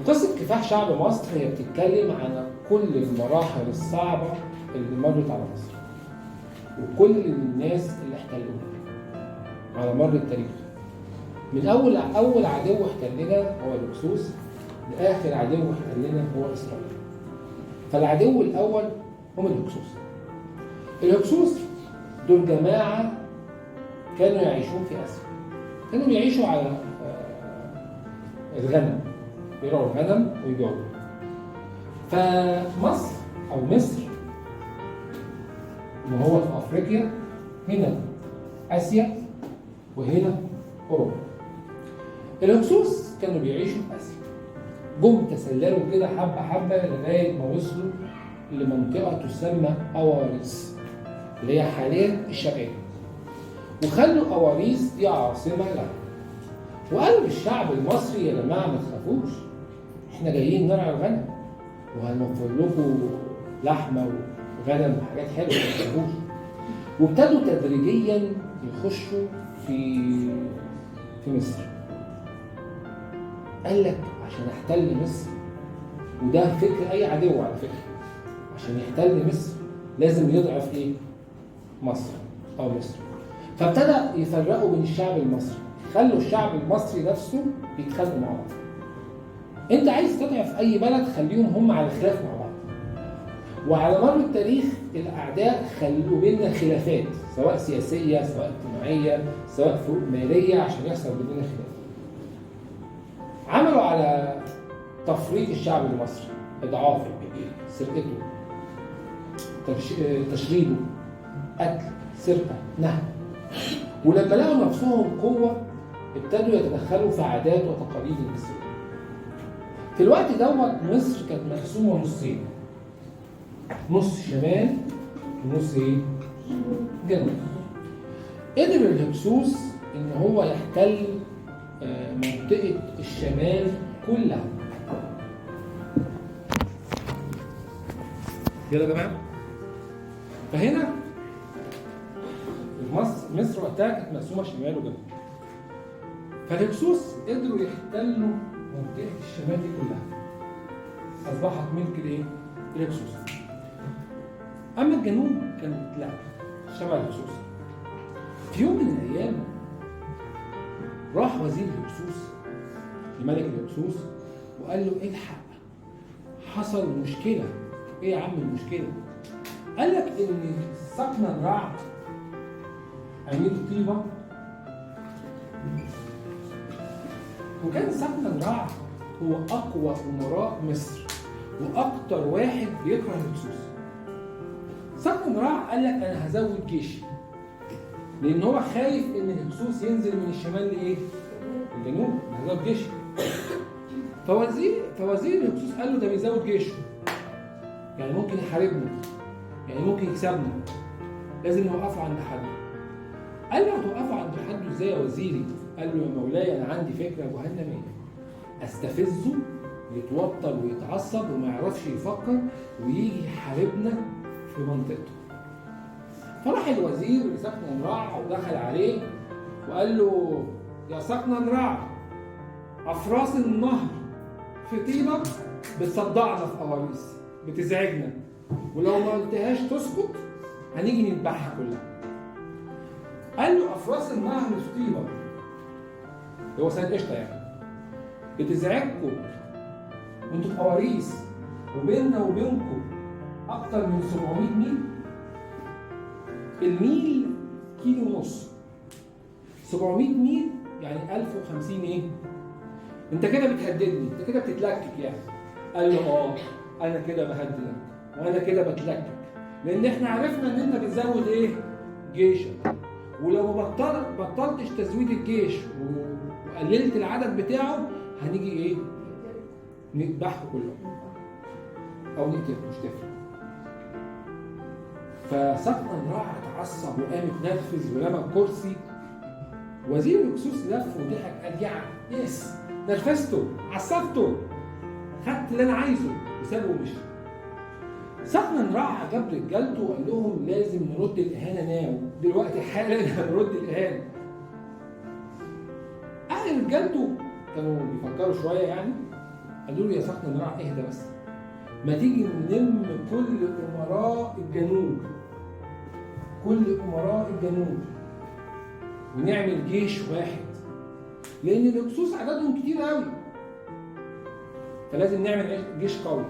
قصة كفاح شعب مصر هي بتتكلم عن كل المراحل الصعبة اللي مرت على مصر وكل الناس اللي احتلوها على مر التاريخ، من أول عدو احتلنا هو الهكسوس لآخر عدو احتلنا هو إسرائيل. فالعدو الأول هم الهكسوس. الهكسوس دول جماعة كانوا يعيشون في آسيا، كانوا يعيشوا على الغنم، يرعوا الغنم ويبيعوه. فمصر أو مصر وهو في أفريقيا، هنا آسيا وهنا أوروبا. الهكسوس كانوا بيعيشوا في آسيا، جم تسللوا كده حبة حبة لغاية ما وصلوا لمنطقة تسمى أواريس اللي هي حاليا الشرقية، وخلوا أواريس دي عاصمة لها، وقالوا للشعب المصري يا جماعة ما تخافوش، احنا جايين نرعى الغنم وهنوفر لكم لحمة وغنم وحاجات حلوة ما تخافوش. وابتدوا تدريجيا يخشوا في مصر. قال لك عشان احتل مصر، وده فكر اي عدو على فكره، عشان يحتل مصر لازم يضعف ايه؟ مصر او مصر. فابتدى يفرقوا بين الشعب المصري، خلوا الشعب المصري نفسه بيتخانقوا مع بعض. انت عايز تضعف اي بلد خليهم هم على خلاف مع بعض. وعلى مر التاريخ الاعداء خلوا بيننا خلافات، سواء سياسيه سواء اجتماعيه سواء فروق ماليه، عشان يحصل بيننا خلاف. عملوا على تفريط الشعب المصري، اضعافه، سرقته، تشريده، قتل، سرقه، نهب. ولما لقوا نفسهم قوه ابتدوا يتدخلوا في عادات وتقاليد المصريين. في الوقت دوت مصر كانت مقسومه نصين، نص شمال ونص ايه؟ جنوب. قدر الهكسوس ان هو يحتل منطقة الشمال كلها. يلا يا جماعة. فهنا مصر وقتها كانت مقسومة شمال وجنوب. فالهكسوس قدروا يحتلوا منطقة الشمال دي كلها. أصبحت ملك الايه؟ الهكسوس. أما الجنوب كانت لا، شمال الهكسوس. في يوم من الأيام راح وزير الهكسوس لملك الهكسوس وقال له الحق، حصل مشكلة. ايه يا عم المشكلة؟ قال لك ان سقنا الرع امير طيبة، وكان سقنا الرع هو اقوى امراء مصر واكتر واحد بيكره الهكسوس. سقنا الرع قال لك انا هزود جيشي، لان هو خايف ان الهكسوس ينزل من الشمال لايه؟ الجنوب، هيزود جيشه. فوزير الهكسوس قال له ده بيزود جيشه، يعني ممكن يحاربنا، يعني ممكن يكسبنا، لازم نوقفه عند حد. قال له هتوقفه عند حد ازاي يا وزيري؟ قال له يا مولاي انا عندي فكره جهنميه، استفزه يتوتر ويتعصب وما يعرفش يفكر ويجي يحاربنا في منطقته. فراح الوزير لسقنا الرع ودخل عليه وقال له يا سقنا الرع، افراس النهر في طيبه بتصدعنا في اواريس، بتزعجنا، ولو ما قلتهاش تسكت هنيجي نذبحها كلها. قال له افراس النهر في طيبه هو سيد قشطه يعني بتزعجكم وانتوا في اواريس، وبيننا وبينكم اكتر من 700 ميل. الميل كيلو ونص، 700 ميل يعني 1050 ايه؟ انت كده بتهددني، انت كده بتتلكك يعني. قال له انا كده بهددك وانا كده بتلكك، لان احنا عرفنا ان انت بتزود ايه؟ جيشك، ولو ما بطلتش تزويد الجيش وقللت العدد بتاعه هنيجي ايه؟ نذبحه كله او نقتله، مش تفرق. فسقنا الرع اتعصب وقام اتنرفز ورمى الكرسي. وزير الهكسوس لف وضحك قال يس، نرفزته، عصبته، خدت اللي انا عايزه، وسابه ومشي. سقنا الرع جاب رجالته وقال لهم لازم نرد الاهانه ناو، دلوقتي حالا هنرد الاهانه. رجالته كانوا بيفكروا شويه يعني، قالوا له يا سقط نراع اهدى بس، ما تيجي نلم كل امراء الجنوب، كل امراء الجنوب ونعمل جيش واحد، لان الهكسوس عددهم كتير قوي، فلازم نعمل جيش قوي.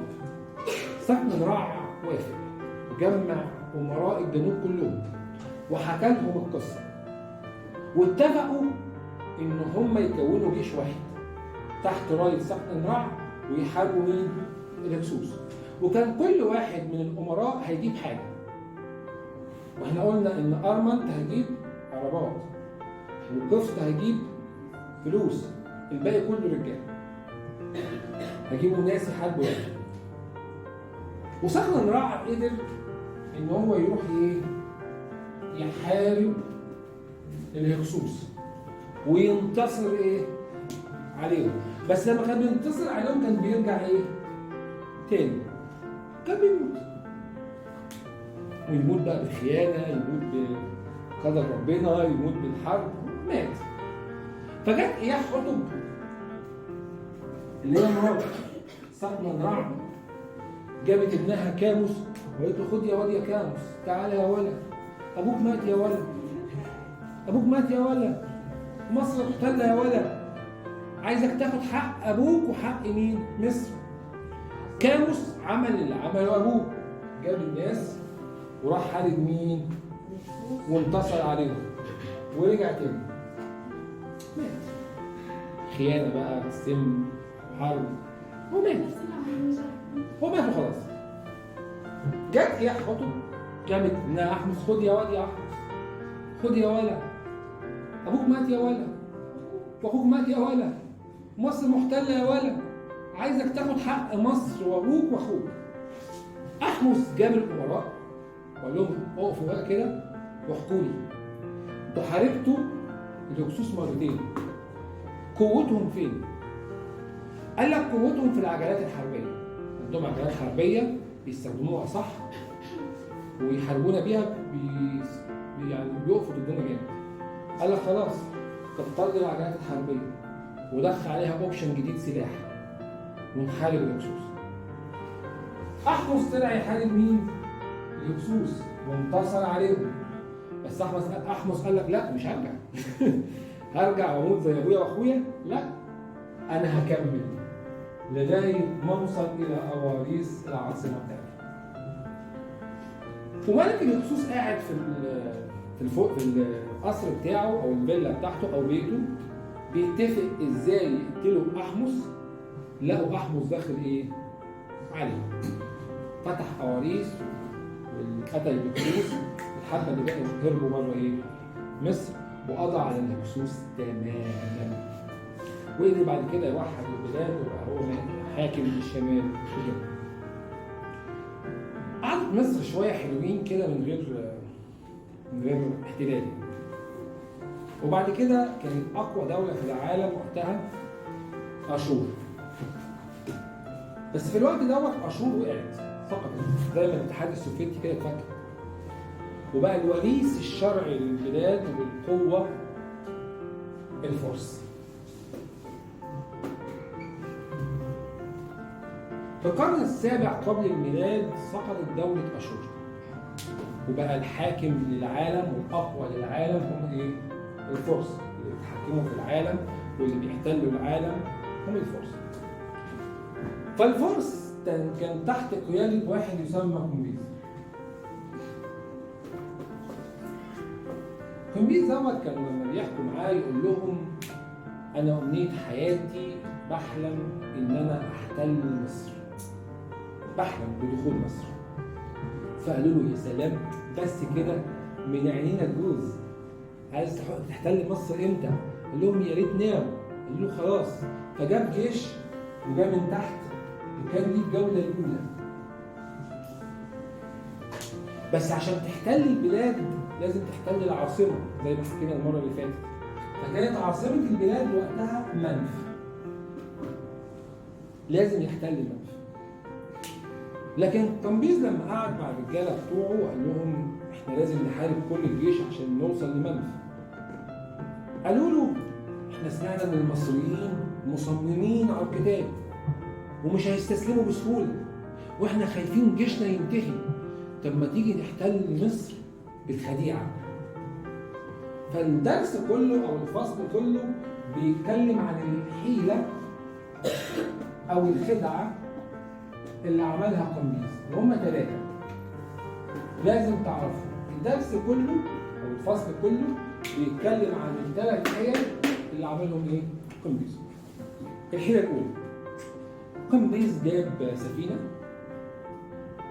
سقط نراع وافق وجمع امراء الجنوب كلهم وحكى لهم القصه، واتفقوا ان هم يكونوا جيش واحد تحت رايه سقط نراع ويحاربوا مين؟ الهكسوس. وكان كل واحد من الامراء هيجيب حاجه، واحنا قلنا ان ارمنت هيجيب عربات وقفط هيجيب فلوس، الباقي كله رجاله هيجيبوا ناس يحاربوا يعني. وسقط نراع قدر ان هو يروح ايه؟ يحارب الهكسوس وينتصر ايه؟ عليهم. بس لما كان بينتصر عليهم كان بيرجع ايه؟ تاني كان بيموت، ويموت بقى بالخيانه، يموت بقدر ربنا، يموت بالحرب، مات. فجت اياه حطب اللي هي مرات سقط نراع، جابت ابنها كاموس وقالت له خد يا واد يا كاموس، تعالى يا ولد، ابوك مات يا ولد، ابوك مات يا ولد، مصر محتله يا ولد، عايزك تاخد حق ابوك وحق مين؟ مصر. كاموس عمل اللي عمله ابوه، جاب الناس وراح حارب مين؟ وانتصر عليهم ورجع تاني مات. خيانه بقى، سم، حرب، ومات. هو مات وخلاص. جت ايه حطب جابت ابنها احمس، خد يا واد يا احمس، خد يا ولد، ابوك مات يا ولد، واخوك مات يا ولد، مصر محتله يا ولد، عايزك تاخد حق مصر وابوك واخوك. احمس جاب الامراء وقال لهم اقفوا بقى كده واحكوا لي، انتوا حاربتوا الهكسوس مرتين، قوتهم فين؟ قال لك قوتهم في العجلات الحربيه، عندهم عجلات حربيه بيستخدموها صح ويحاربونا بيها، يعني بيقفوا ضدنا جامد. قال لك خلاص كتر لي العجلات الحربيه ودخل عليها اوبشن جديد سلاح ونحارب الهكسوس. احمس طلع يحارب مين؟ الهكسوس وانتصر عليهم. بس احمس قال لك لا مش هرجع هرجع واموت زي ابويا واخويا؟ لا، انا هكمل لغايه ما اوصل الى اواريس العاصمه بتاعتي. وملك الهكسوس قاعد في القصر بتاعه او الفيلا بتاعته او بيته بيتفق ازاي يقتلوا احمس. لقوا احمس داخل ايه؟ عليه، فتح اواريس وقتل الهكسوس، الحبه اللي بقوا هربوا بره ايه؟ مصر، وقضى على الهكسوس تماما. وقدر بعد كده يوحد البلاد وبقى هو حاكم الشمال كده. قعدت مصر شويه حلوين كده من غير احتلال. وبعد كده كانت اقوى دوله في العالم وقتها اشور. بس في الوقت دوت اشور وقعت، سقطت زي ما الاتحاد السوفيتي كده اتفكك، وبقى الوريث الشرعي للبلاد والقوه الفرس. في القرن السابع قبل الميلاد سقطت دولة أشور، وبقى الحاكم للعالم والأقوى للعالم هم إيه؟ الفرس، اللي بيتحكموا في العالم واللي بيحتلوا العالم هم الفرس. فالفرس كان تحت قيادة واحد يسمى كمبيز. كمبيز دوت كان لما بيحكوا معاه يقول لهم أنا أمنية حياتي بحلم إن أنا أحتل مصر، بحلم بدخول مصر. فقالوا له يا سلام بس كده من عينينا تجوز، عايز تحتل مصر امتى؟ قال لهم يا ريت نام. قال له خلاص. فجاب جيش وجا من تحت وكان ليه الجوله الاولى. بس عشان تحتل البلاد لازم تحتل العاصمه زي ما حكينا المره اللي فاتت. فكانت عاصمه البلاد وقتها منف، لازم يحتل منف. لكن كمبيز لما قعد مع الرجاله بتوعه قال لهم احنا لازم نحارب كل الجيش عشان نوصل لمنف. قالوا له احنا سمعنا ان المصريين مصممين على القتال، ومش هيستسلموا بسهوله، واحنا خايفين جيشنا ينتهي. طب ما تيجي نحتل مصر بالخديعه. فالدرس كله او الفصل كله بيتكلم عن الحيله او الخدعه اللي عملها قمبيز، وهم 3 لازم تعرفوا. الدرس كله او الفصل كله بيتكلم عن ال3 حيل اللي عملهم ايه؟ قمبيز. الحيله الاولى، قمبيز جاب سفينه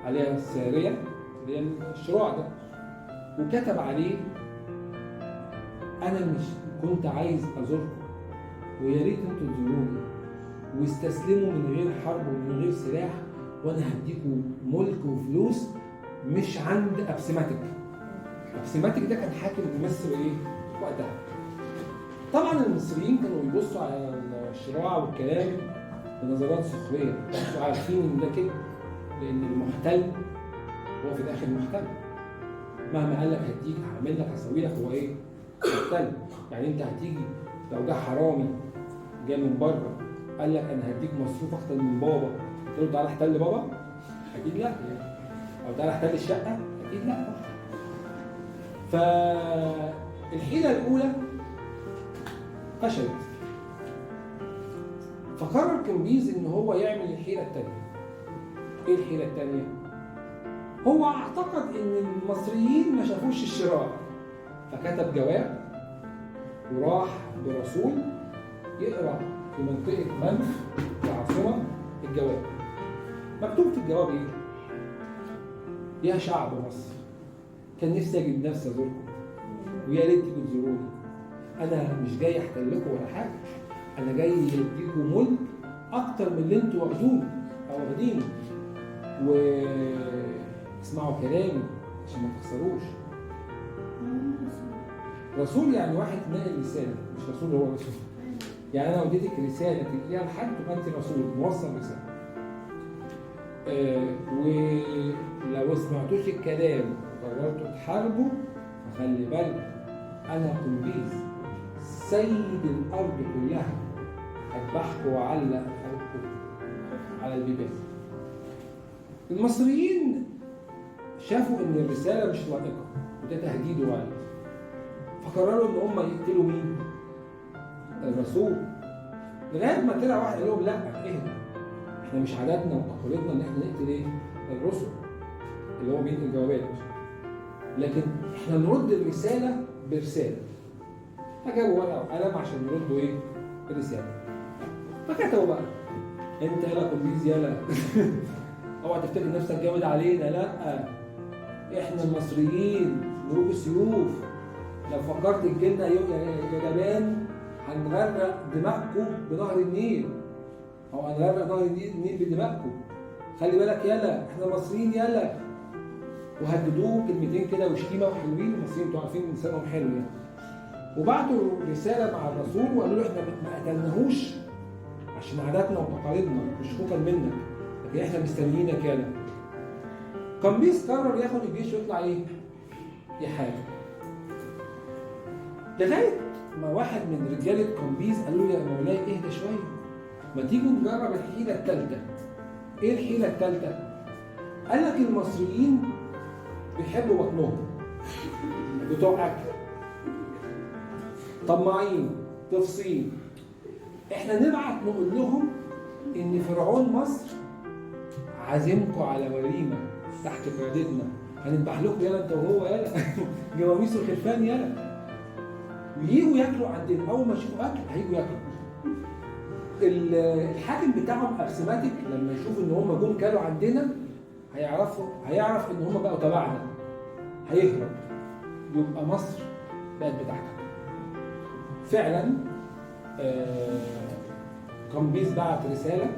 عليها الساريه اللي هي الشراع ده، وكتب عليه انا مش كنت عايز ازوركم، ويا ريت انتوا تزوروني واستسلموا من غير حرب ومن غير سلاح، وانا هديكوا ملك وفلوس مش عند ابسماتيك. ابسماتيك ده كان حاكم مصر ايه وقتها. طبعا المصريين كانوا بيبصوا على الشراع والكلام بنظرات سخريه، انتوا عارفين ان ده كده، لان المحتل هو في الاخر محتل. مهما قال لك هديك هعمل لك هسوي لك، هو ايه؟ محتل. يعني انت هتيجي لو جه حرامي جاي من بره قال لك انا هديك مصروف اكتر من بابا، تقول له تعالى احتل بابا؟ اكيد لا. او تعالى احتل الشقه؟ اكيد لا. فالحيله الاولى فشلت، فقرر قمبيز ان هو يعمل الحيله الثانيه. ايه الحيله الثانيه؟ هو اعتقد ان المصريين ما شافوش الشراع، فكتب جواب وراح برسول يقرا في منطقه منف العاصمه الجواب. مكتوب في الجواب ايه؟ يا شعب مصر، كان نفسي اجد نفسي ازوركم ويا ريت تيجوا تزوروني. انا مش جاي احتلكم ولا حاجه، انا جاي اديكم ملك اكتر من اللي انتوا واخدونه او واخدينه، واسمعوا كلامي عشان ما تخسروش. رسول يعني واحد ناقل رساله، مش رسول هو رسول. يعني انا وديتك رساله تقريها لحد تبقى انت رسول موصل رساله. ولو سمعتوش الكلام وقررتوا تحاربوا فخلي بالك انا قمبيز سيد الارض كلها، اذبحكم واعلق على البيبان. المصريين شافوا ان الرساله مش لائقه وده تهديد وعد، فقرروا ان هم يقتلوا مين؟ الرسول. لغايه ما طلع واحد قال لهم لا اهدوا، احنا مش عاداتنا وتقاليدنا ان احنا نقتل ايه؟ الرسل اللي هو بينقل الجوابات، لكن احنا نرد الرساله برساله. فجابوا ورقه وقلم عشان يردوا ايه؟ الرساله. فكتبوا بقى انت يالا قمبيز يالا اوعى تفتكر نفسك جامد علينا، لا احنا المصريين ملوك السيوف، لو فكرت تجيلنا يا جبان هنغرق دماغكم بنهر النيل، او هنغرق نهر النيل بدماغكم، خلي بالك يالا احنا المصريين يالا. وهددوه كلمتين كده وشتيمه وحلوين، المصريين انتوا عارفين لسانهم حلو يعني. وبعتوا رساله مع الرسول وقالوا له احنا ما قتلناهوش عشان عاداتنا وتقاليدنا مش خوفا منك، لكن احنا مستنيينك يالا. قمبيز قرر ياخد الجيش ويطلع ايه؟ يحارب. لغايه ما واحد من رجاله قمبيز قالوا له يا مولاي اهدى شويه، ما تيجوا نجرب الحيله الثالثه. ايه الحيله الثالثه؟ قال لك المصريين بيحبوا بطنهم، بتوع اكل، طماعين، تفصيل. احنا نبعت نقول لهم ان فرعون مصر عازمكم على وليمه تحت قيادتنا، هنذبح لكم يالا انت وهو يالا جواميس الخرفان يالا، وييجوا ياكلوا عندنا. اول ما يشوفوا اكل هيجوا ياكلوا. الحاكم بتاعهم ابسماتيك لما يشوف ان هم جم كلوا عندنا هيعرف ان هم بقوا تبعنا، هيهرب، يبقى مصر بقت بتاعتك. فعلا قمبيز بعت رساله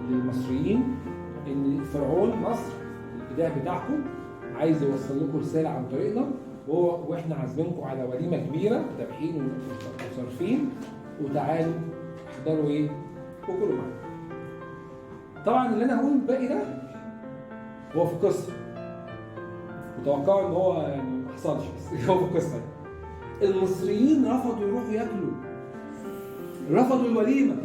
للمصريين ان فرعون مصر الاله بتاعكم عايز يوصل لكم رساله عن طريقنا، واحنا عازمينكم على وليمه كبيره ذابحين وصارفين، وتعالوا احضروا ايه؟ وكلوا معانا. طبعا اللي انا هقوله الباقي ده هو في القصه، وتوقعوا ان هو يعني ما حصلش، بس هو في القصه. المصريين رفضوا يروحوا ياكلوا، رفضوا الوليمه،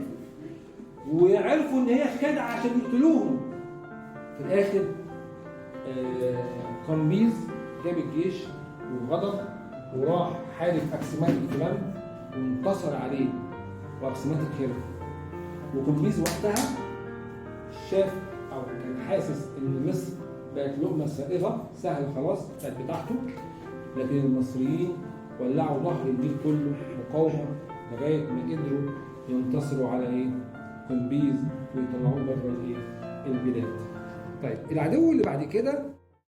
وعرفوا ان هي خدعه عشان يقتلوهم. في الاخر قمبيز جاب الجيش وغضب وراح حارب اكسماتيك فلان وانتصر عليه، واكسماتيك هرب. وقمبيز وقتها شاف او كان حاسس ان مصر بقت لقمه سائغه سهل خلاص بقت بتاعته، لكن المصريين ولعوا ظهر الجيل كله مقاومه لغايه ما قدروا ينتصروا على ايه؟ قمبيز ويطلعوه بره الايه؟ البلاد. طيب العدو اللي بعد كده